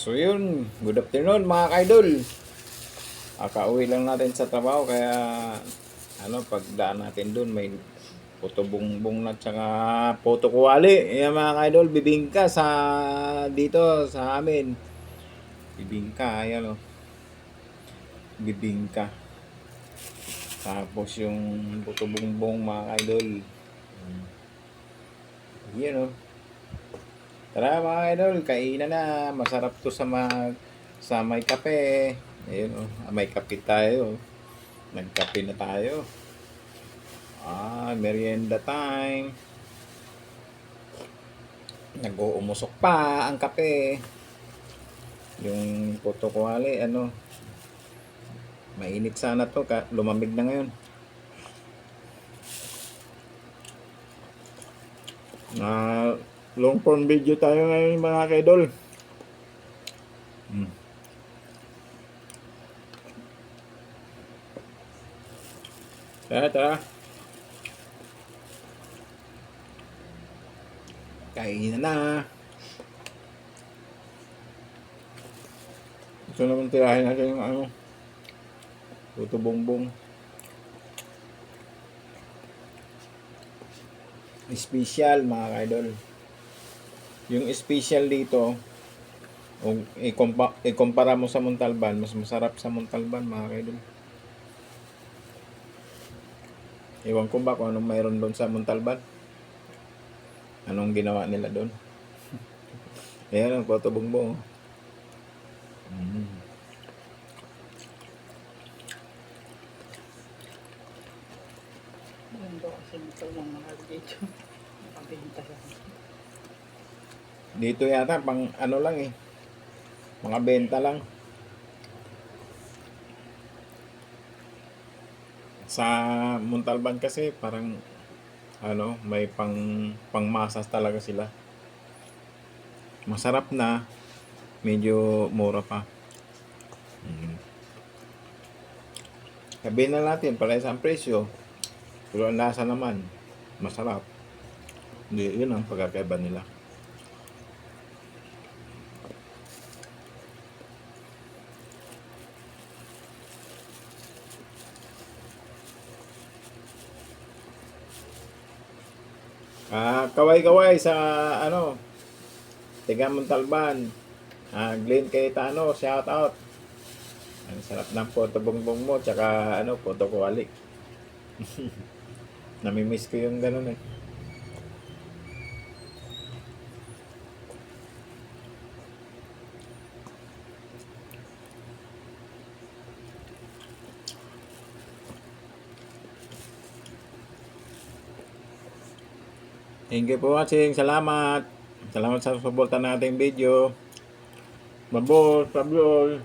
So yun, good afternoon mga ka-idol. Kakauwi lang natin sa trabaho kaya pagdaan natin doon may puto bongbong na tsaka puto kuwali. Ayan mga ka-idol, bibingka sa dito sa amin. Bibingka, ayan o. Bibingka. Tapos yung puto bongbong mga ka-idol. Ayan o. Tara mga idol, kainan na. Masarap to sa may kape. Ayun oh, may kape tayo. Nagkape na tayo. Merienda time. Nag-uumusok pa ang kape. Yung puto kuwali, mainit sana to, lumamig na ngayon. Long form video tayo ngayon mga kaidol. Tara. Kain na. Gusto naman tirahin natin yung puto bongbong. Special mga kaidol. Yung special dito, kung ikumpara mo sa Montalban, mas masarap sa Montalban mga kaidol. Ewan ko ba kung anong mayroon doon sa Montalban. Anong ginawa nila doon. Ayan ang puto bongbong. Mundo kasi ito lang mahal dito. Nakabenta lang. Dito yata pang lang mga benta lang. Sa Montalban kasi parang may pangmasas talaga sila. Masarap na, medyo mura pa. Sabihin na natin, parehas ang presyo. Pero ang lasa naman, masarap. Hindi, yun ang pagkakaiba nila. Kaway-kaway sa Tiga Montalban. Glenn Cayetano, shout out. Ang sarap ng puto bongbong mo, tsaka puto kuwali. Namimiss ko yung ganun eh. Thank you for watching. Salamat. Salamat sa suporta ng ating video. Mabos, Pablo.